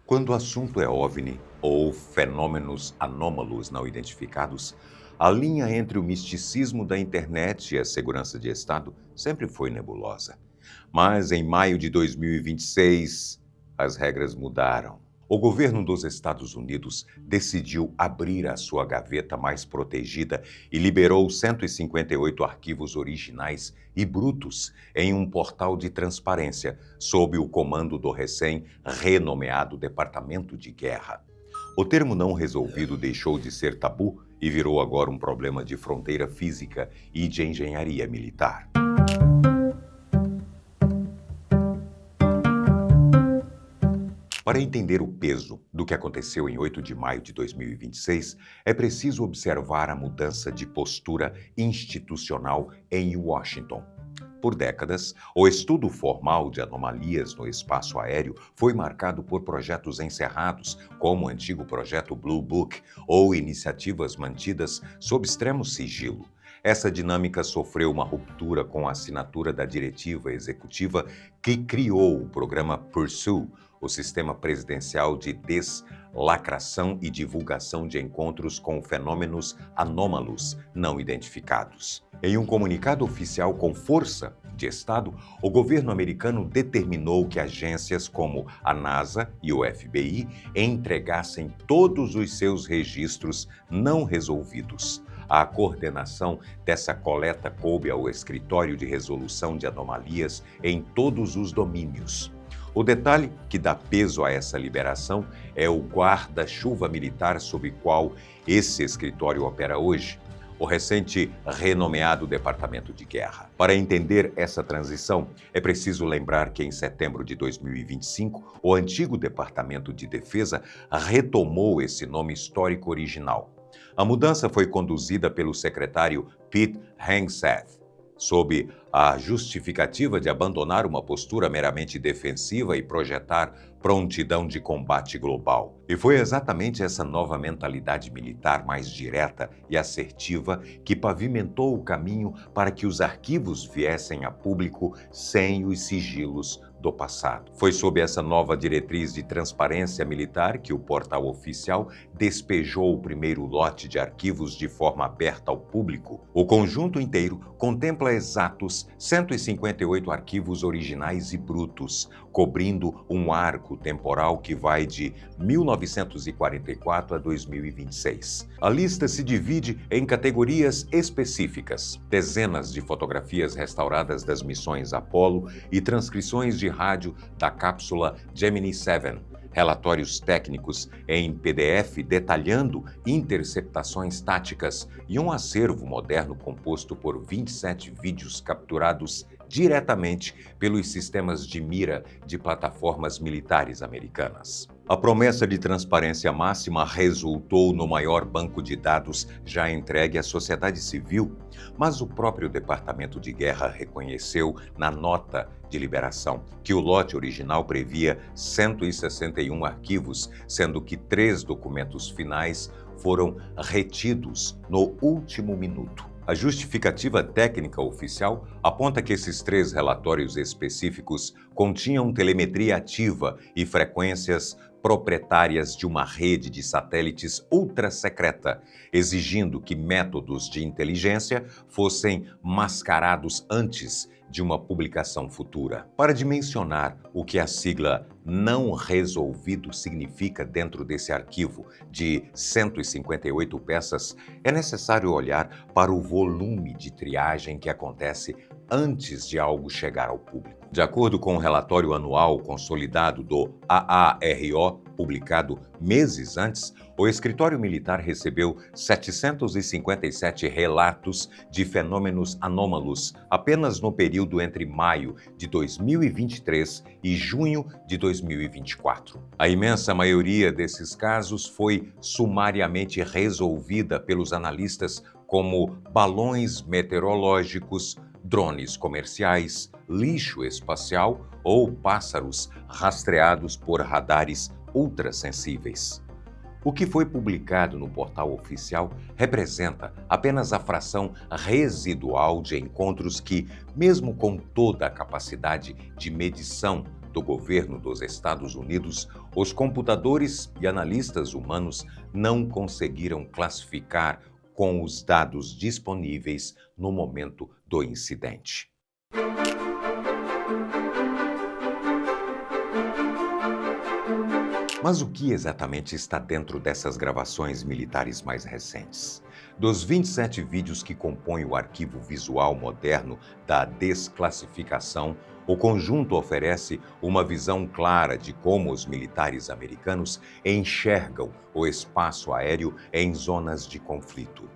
Quando o assunto é OVNI ou fenômenos anômalos não identificados, a linha entre o misticismo da internet e a segurança de Estado sempre foi nebulosa. Mas em maio de 2026, as regras mudaram. O governo dos Estados Unidos decidiu abrir a sua gaveta mais protegida e liberou 158 arquivos originais e brutos em um portal de transparência, sob o comando do recém-renomeado Departamento de Guerra. O termo não resolvido deixou de ser tabu e virou agora um problema de fronteira física e de engenharia militar. Para entender o peso do que aconteceu em 8 de maio de 2026, é preciso observar a mudança de postura institucional em Washington. Por décadas, o estudo formal de anomalias no espaço aéreo foi marcado por projetos encerrados, como o antigo projeto Blue Book, ou iniciativas mantidas sob extremo sigilo. Essa dinâmica sofreu uma ruptura com a assinatura da diretiva executiva que criou o programa Pursue, o sistema presidencial de deslacração e divulgação de encontros com fenômenos anômalos não identificados. Em um comunicado oficial com força de Estado, o governo americano determinou que agências como a NASA e o FBI entregassem todos os seus registros não resolvidos. A coordenação dessa coleta coube ao Escritório de Resolução de Anomalias em todos os domínios. O detalhe que dá peso a essa liberação é o guarda-chuva militar sob o qual esse escritório opera hoje, o recente renomeado Departamento de Guerra. Para entender essa transição, é preciso lembrar que em setembro de 2025, o antigo Departamento de Defesa retomou esse nome histórico original. A mudança foi conduzida pelo secretário Pete Hegseth, sob a justificativa de abandonar uma postura meramente defensiva e projetar prontidão de combate global. E foi exatamente essa nova mentalidade militar mais direta e assertiva que pavimentou o caminho para que os arquivos viessem a público sem os sigilos do passado. Foi sob essa nova diretriz de transparência militar que o portal oficial despejou o primeiro lote de arquivos de forma aberta ao público. O conjunto inteiro contempla exatos 158 arquivos originais e brutos, cobrindo um arco temporal que vai de 1944 a 2026. A lista se divide em categorias específicas: dezenas de fotografias restauradas das missões Apollo e transcrições de rádio da cápsula Gemini 7, relatórios técnicos em PDF detalhando interceptações táticas e um acervo moderno composto por 27 vídeos capturados diretamente pelos sistemas de mira de plataformas militares americanas. A promessa de transparência máxima resultou no maior banco de dados já entregue à sociedade civil, mas o próprio Departamento de Guerra reconheceu na nota de liberação que o lote original previa 161 arquivos, sendo que 3 documentos finais foram retidos no último minuto. A justificativa técnica oficial aponta que esses 3 relatórios específicos continham telemetria ativa e frequências proprietárias de uma rede de satélites ultra-secreta, exigindo que métodos de inteligência fossem mascarados antes de uma publicação futura. Para dimensionar o que a sigla não resolvido significa dentro desse arquivo de 158 peças, é necessário olhar para o volume de triagem que acontece antes de algo chegar ao público. De acordo com o relatório anual consolidado do AARO, publicado meses antes, o escritório militar recebeu 757 relatos de fenômenos anômalos apenas no período entre maio de 2023 e junho de 2024. A imensa maioria desses casos foi sumariamente resolvida pelos analistas como balões meteorológicos, drones comerciais, lixo espacial ou pássaros rastreados por radares ultrassensíveis. O que foi publicado no portal oficial representa apenas a fração residual de encontros que, mesmo com toda a capacidade de medição do governo dos Estados Unidos, os computadores e analistas humanos não conseguiram classificar com os dados disponíveis no momento do incidente. Mas o que exatamente está dentro dessas gravações militares mais recentes? Dos 27 vídeos que compõem o arquivo visual moderno da desclassificação, o conjunto oferece uma visão clara de como os militares americanos enxergam o espaço aéreo em zonas de conflito.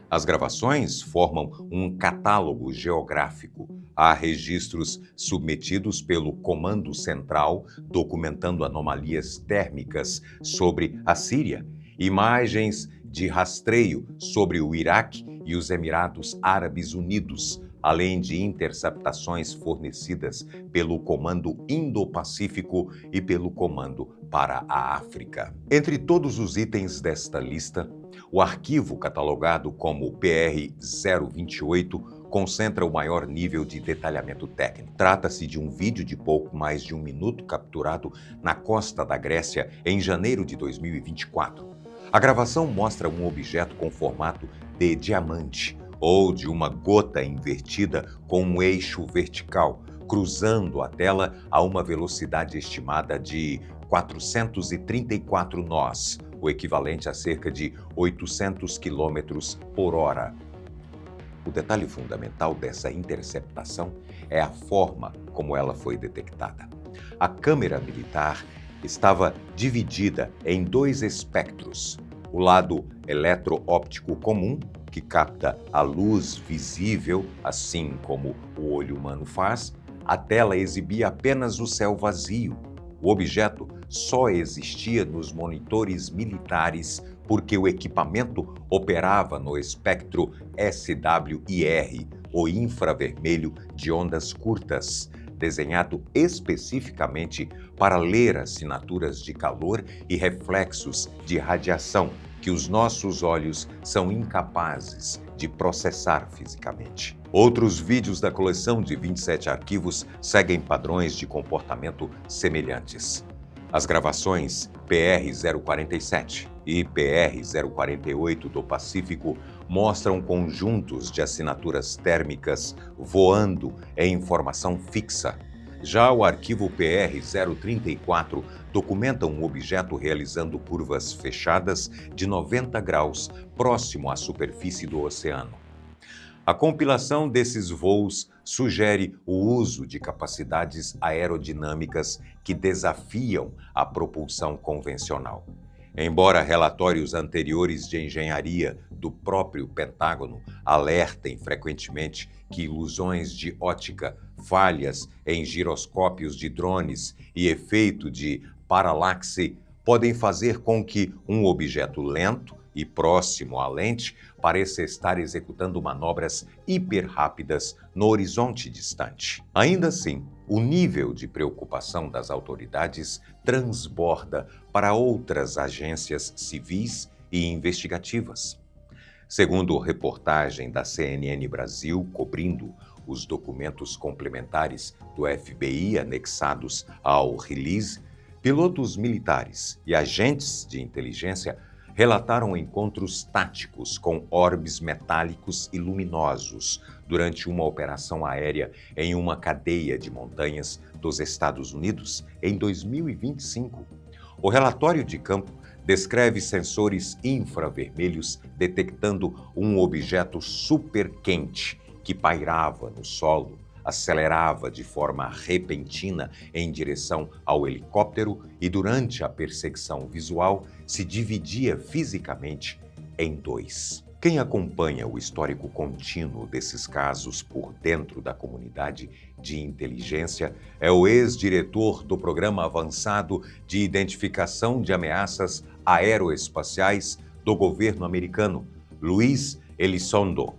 As gravações formam um catálogo geográfico. Há registros submetidos pelo Comando Central, documentando anomalias térmicas sobre a Síria, imagens de rastreio sobre o Iraque e os Emirados Árabes Unidos, além de interceptações fornecidas pelo Comando Indo-Pacífico e pelo Comando para a África. Entre todos os itens desta lista, o arquivo catalogado como PR-028 concentra o maior nível de detalhamento técnico. Trata-se de um vídeo de pouco mais de 1 minuto capturado na costa da Grécia em janeiro de 2024. A gravação mostra um objeto com formato de diamante ou de uma gota invertida com um eixo vertical, cruzando a tela a uma velocidade estimada de 434 nós, o equivalente a cerca de 800 km por hora. O detalhe fundamental dessa interceptação é a forma como ela foi detectada. A câmera militar estava dividida em 2 espectros. O lado eletroóptico comum, que capta a luz visível, assim como o olho humano faz, a tela exibia apenas o céu vazio. O objeto só existia nos monitores militares porque o equipamento operava no espectro SWIR, o infravermelho de ondas curtas, desenhado especificamente para ler assinaturas de calor e reflexos de radiação que os nossos olhos são incapazes de processar fisicamente. Outros vídeos da coleção de 27 arquivos seguem padrões de comportamento semelhantes. As gravações PR-047 e PR-048 do Pacífico mostram conjuntos de assinaturas térmicas voando em formação fixa. Já o arquivo PR-034 documenta um objeto realizando curvas fechadas de 90 graus próximo à superfície do oceano. A compilação desses voos sugere o uso de capacidades aerodinâmicas que desafiam a propulsão convencional. Embora relatórios anteriores de engenharia do próprio Pentágono alertem frequentemente que ilusões de ótica, falhas em giroscópios de drones e efeito de paralaxe podem fazer com que um objeto lento e próximo à lente pareça estar executando manobras hiperrápidas no horizonte distante. Ainda assim, o nível de preocupação das autoridades transborda para outras agências civis e investigativas. Segundo reportagem da CNN Brasil cobrindo os documentos complementares do FBI anexados ao release, pilotos militares e agentes de inteligência relataram encontros táticos com orbes metálicos e luminosos durante uma operação aérea em uma cadeia de montanhas dos Estados Unidos em 2025. O relatório de campo descreve sensores infravermelhos detectando um objeto superquente que pairava no solo, acelerava de forma repentina em direção ao helicóptero e, durante a perseguição visual, se dividia fisicamente em 2. Quem acompanha o histórico contínuo desses casos por dentro da comunidade de inteligência é o ex-diretor do Programa Avançado de Identificação de Ameaças Aeroespaciais do governo americano, Luis Elizondo.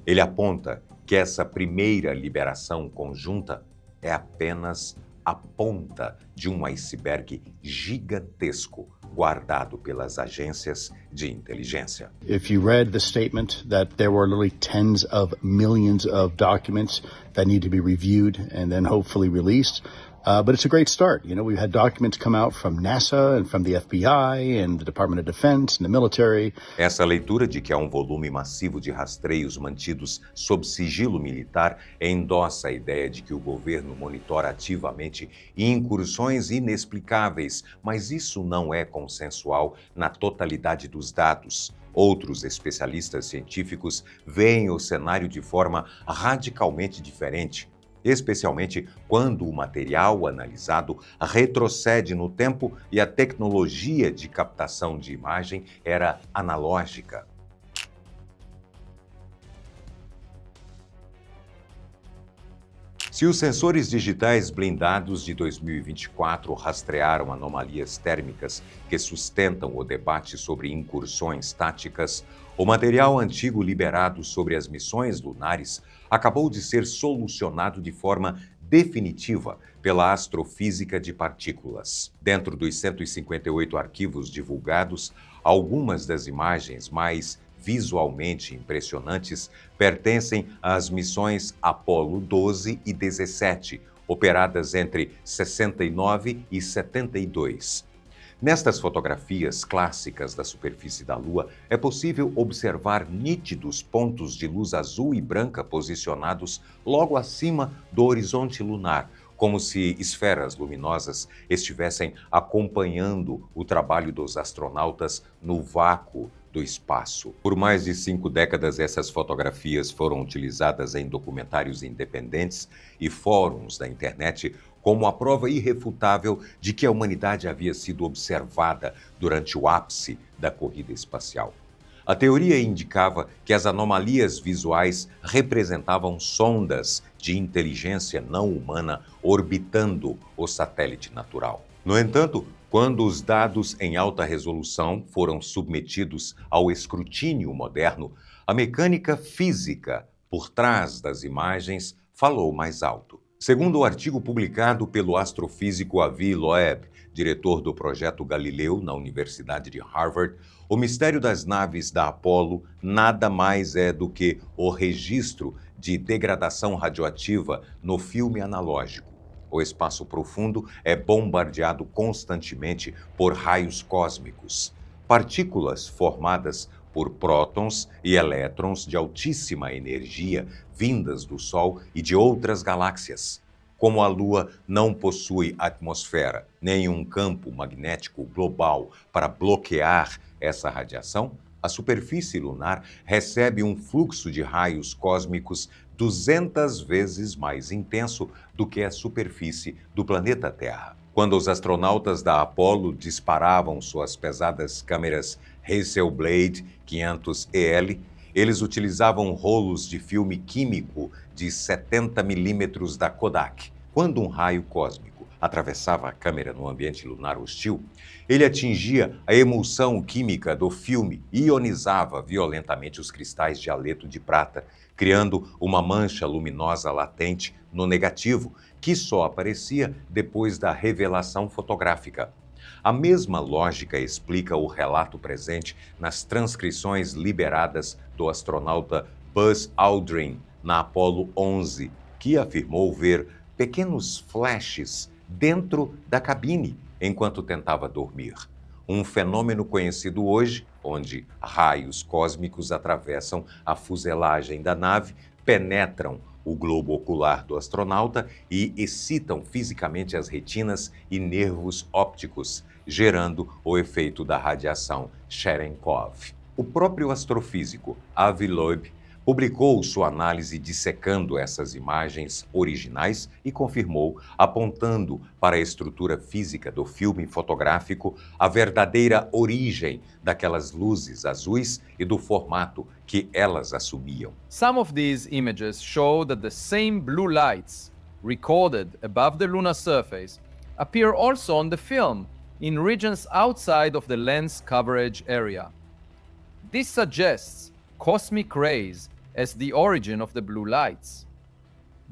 Ele aponta que essa primeira liberação conjunta é apenas a ponta de um iceberg gigantesco guardado pelas agências de inteligência. If you read the statement that there were literally tens of millions of documents that need to be reviewed and then hopefully released, But it's a great start. You know, we've had documents come out from NASA and from the FBI and the Department of Defense and the military. Essa leitura de que há um volume massivo de rastreios mantidos sob sigilo militar endossa a ideia de que o governo monitora ativamente incursões inexplicáveis, mas isso não é consensual na totalidade dos dados. Outros especialistas científicos veem o cenário de forma radicalmente diferente, especialmente quando o material analisado retrocede no tempo e a tecnologia de captação de imagem era analógica. Se os sensores digitais blindados de 2024 rastrearam anomalias térmicas que sustentam o debate sobre incursões táticas, o material antigo liberado sobre as missões lunares acabou de ser solucionado de forma definitiva pela astrofísica de partículas. Dentro dos 158 arquivos divulgados, algumas das imagens mais visualmente impressionantes pertencem às missões Apollo 12 e 17, operadas entre 69 e 72. Nestas fotografias clássicas da superfície da Lua, é possível observar nítidos pontos de luz azul e branca posicionados logo acima do horizonte lunar, como se esferas luminosas estivessem acompanhando o trabalho dos astronautas no vácuo do espaço. Por mais de 5 décadas, essas fotografias foram utilizadas em documentários independentes e fóruns da internet como a prova irrefutável de que a humanidade havia sido observada durante o ápice da corrida espacial. A teoria indicava que as anomalias visuais representavam sondas de inteligência não humana orbitando o satélite natural. No entanto, quando os dados em alta resolução foram submetidos ao escrutínio moderno, a mecânica física por trás das imagens falou mais alto. Segundo o artigo publicado pelo astrofísico Avi Loeb, diretor do projeto Galileu na Universidade de Harvard, o mistério das naves da Apollo nada mais é do que o registro de degradação radioativa no filme analógico. O espaço profundo é bombardeado constantemente por raios cósmicos, partículas formadas por prótons e elétrons de altíssima energia vindas do Sol e de outras galáxias. Como a Lua não possui atmosfera, nem um campo magnético global para bloquear essa radiação, a superfície lunar recebe um fluxo de raios cósmicos 200 vezes mais intenso do que a superfície do planeta Terra. Quando os astronautas da Apollo disparavam suas pesadas câmeras Hasselblad 500EL, eles utilizavam rolos de filme químico de 70 milímetros da Kodak. Quando um raio cósmico atravessava a câmera no ambiente lunar hostil, ele atingia a emulsão química do filme e ionizava violentamente os cristais de haleto de prata, criando uma mancha luminosa latente no negativo, que só aparecia depois da revelação fotográfica. A mesma lógica explica o relato presente nas transcrições liberadas do astronauta Buzz Aldrin na Apollo 11, que afirmou ver pequenos flashes dentro da cabine enquanto tentava dormir. Um fenômeno conhecido hoje, onde raios cósmicos atravessam a fuselagem da nave, penetram o globo ocular do astronauta e excitam fisicamente as retinas e nervos ópticos, gerando o efeito da radiação Cherenkov. O próprio astrofísico Avi Loeb publicou sua análise dissecando essas imagens originais e confirmou, apontando para a estrutura física do filme fotográfico, a verdadeira origem daquelas luzes azuis e do formato que elas assumiam. Some of these images show that the same blue lights recorded above the lunar surface appear also on the film in regions outside of the lens coverage area. This suggests cosmic rays as the origin of the blue lights.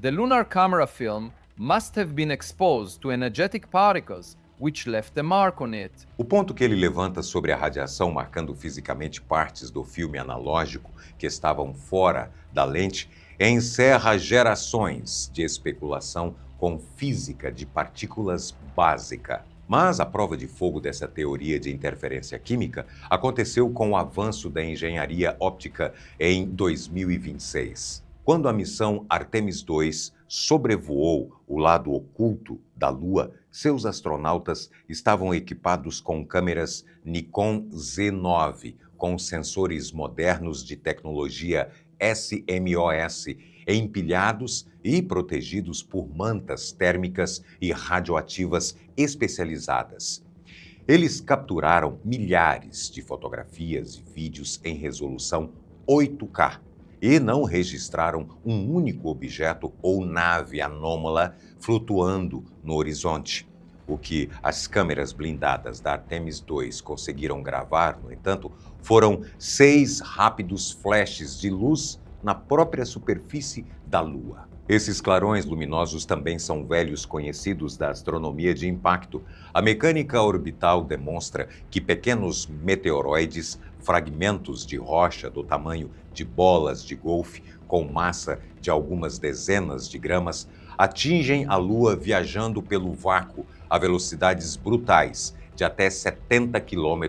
The lunar camera film must have been exposed to energetic particles which left a mark on it. O ponto que ele levanta sobre a radiação marcando fisicamente partes do filme analógico que estavam fora da lente encerra gerações de especulação com física de partículas básica. Mas a prova de fogo dessa teoria de interferência química aconteceu com o avanço da engenharia óptica em 2026, quando a missão Artemis II sobrevoou o lado oculto da Lua. Seus astronautas estavam equipados com câmeras Nikon Z9, com sensores modernos de tecnologia SMOS, empilhados e protegidos por mantas térmicas e radioativas especializadas. Eles capturaram milhares de fotografias e vídeos em resolução 8K e não registraram um único objeto ou nave anômala flutuando no horizonte. O que as câmeras blindadas da Artemis II conseguiram gravar, no entanto, foram 6 rápidos flashes de luz na própria superfície da Lua. Esses clarões luminosos também são velhos conhecidos da astronomia de impacto. A mecânica orbital demonstra que pequenos meteoroides, fragmentos de rocha do tamanho de bolas de golfe, com massa de algumas dezenas de gramas, atingem a Lua viajando pelo vácuo a velocidades brutais, de até 70 km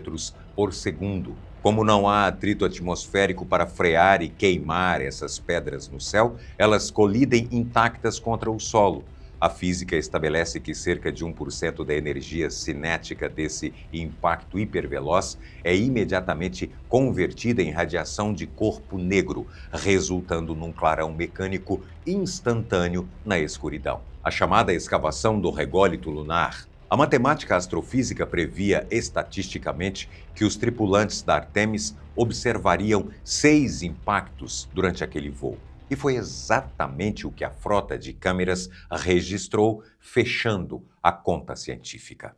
por segundo. Como não há atrito atmosférico para frear e queimar essas pedras no céu, elas colidem intactas contra o solo. A física estabelece que cerca de 1% da energia cinética desse impacto hiperveloz é imediatamente convertida em radiação de corpo negro, resultando num clarão mecânico instantâneo na escuridão. A chamada escavação do rególito lunar. A matemática astrofísica previa estatisticamente que os tripulantes da Artemis observariam 6 impactos durante aquele voo. E foi exatamente o que a frota de câmeras registrou, fechando a conta científica.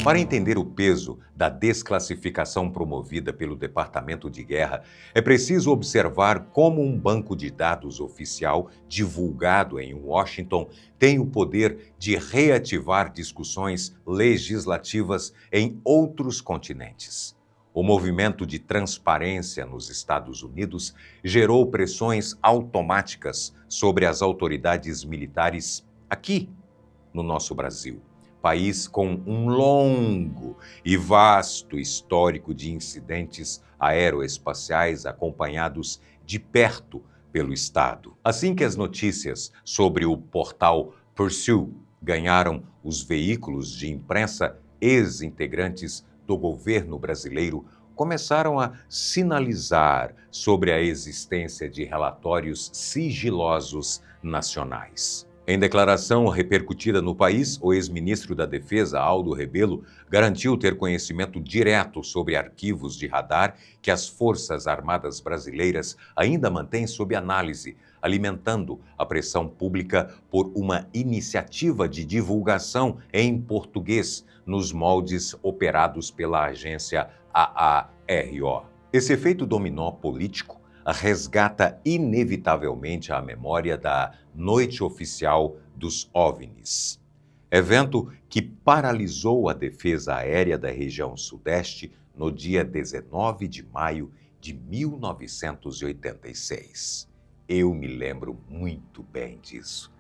Para entender o peso da desclassificação promovida pelo Departamento de Guerra, é preciso observar como um banco de dados oficial, divulgado em Washington, tem o poder de reativar discussões legislativas em outros continentes. O movimento de transparência nos Estados Unidos gerou pressões automáticas sobre as autoridades militares aqui no nosso Brasil. País com um longo e vasto histórico de incidentes aeroespaciais acompanhados de perto pelo Estado. Assim que as notícias sobre o portal Pursuit ganharam os veículos de imprensa, ex-integrantes do governo brasileiro começaram a sinalizar sobre a existência de relatórios sigilosos nacionais. Em declaração repercutida no país, o ex-ministro da Defesa, Aldo Rebelo, garantiu ter conhecimento direto sobre arquivos de radar que as Forças Armadas brasileiras ainda mantêm sob análise, alimentando a pressão pública por uma iniciativa de divulgação em português nos moldes operados pela agência AARO. Esse efeito dominó político resgata inevitavelmente a memória da Noite Oficial dos OVNIs, evento que paralisou a defesa aérea da região sudeste no dia 19 de maio de 1986. Eu me lembro muito bem disso.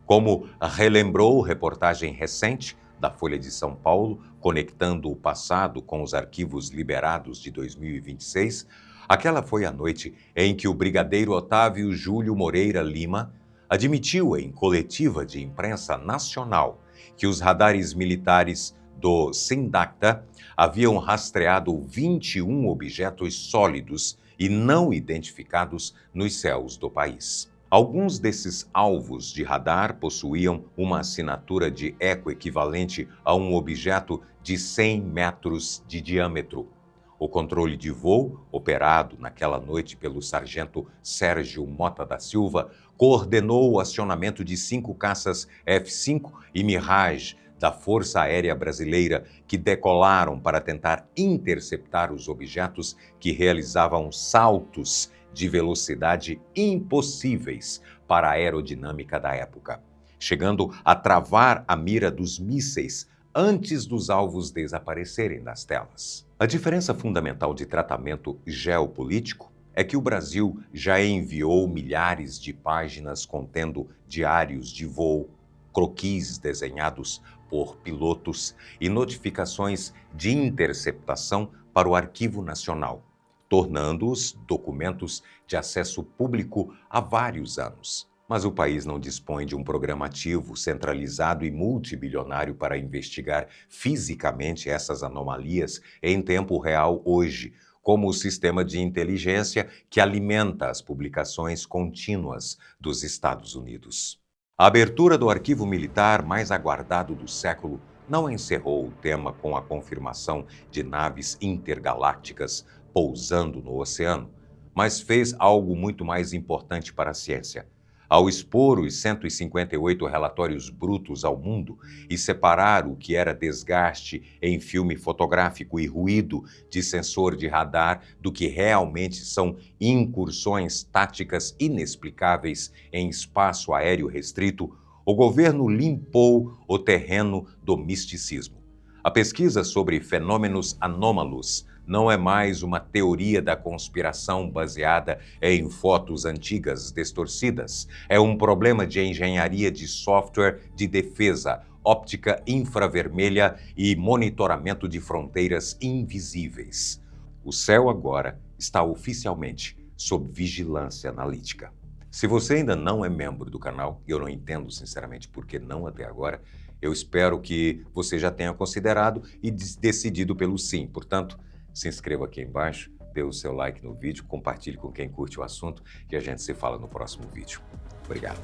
Como relembrou reportagem recente da Folha de São Paulo, conectando o passado com os arquivos liberados de 2026, aquela foi a noite em que o brigadeiro Otávio Júlio Moreira Lima admitiu em coletiva de imprensa nacional que os radares militares do Sindacta haviam rastreado 21 objetos sólidos e não identificados nos céus do país. Alguns desses alvos de radar possuíam uma assinatura de eco equivalente a um objeto de 100 metros de diâmetro. O controle de voo, operado naquela noite pelo sargento Sérgio Mota da Silva, coordenou o acionamento de 5 caças F-5 e Mirage da Força Aérea Brasileira, que decolaram para tentar interceptar os objetos que realizavam saltos de velocidade impossíveis para a aerodinâmica da época, chegando a travar a mira dos mísseis antes dos alvos desaparecerem das telas. A diferença fundamental de tratamento geopolítico é que o Brasil já enviou milhares de páginas contendo diários de voo, croquis desenhados por pilotos e notificações de interceptação para o Arquivo Nacional, tornando-os documentos de acesso público há vários anos. Mas o país não dispõe de um programa ativo, centralizado e multibilionário para investigar fisicamente essas anomalias em tempo real hoje, como o sistema de inteligência que alimenta as publicações contínuas dos Estados Unidos. A abertura do arquivo militar mais aguardado do século não encerrou o tema com a confirmação de naves intergalácticas pousando no oceano, mas fez algo muito mais importante para a ciência. Ao expor os 158 relatórios brutos ao mundo e separar o que era desgaste em filme fotográfico e ruído de sensor de radar do que realmente são incursões táticas inexplicáveis em espaço aéreo restrito, o governo limpou o terreno do misticismo. A pesquisa sobre fenômenos anômalos não é mais uma teoria da conspiração baseada em fotos antigas distorcidas. É um problema de engenharia de software de defesa, óptica infravermelha e monitoramento de fronteiras invisíveis. O céu agora está oficialmente sob vigilância analítica. Se você ainda não é membro do canal, e eu não entendo sinceramente por que não até agora, eu espero que você já tenha considerado e decidido pelo sim. Portanto, se inscreva aqui embaixo, dê o seu like no vídeo, compartilhe com quem curte o assunto e a gente se fala no próximo vídeo. Obrigado.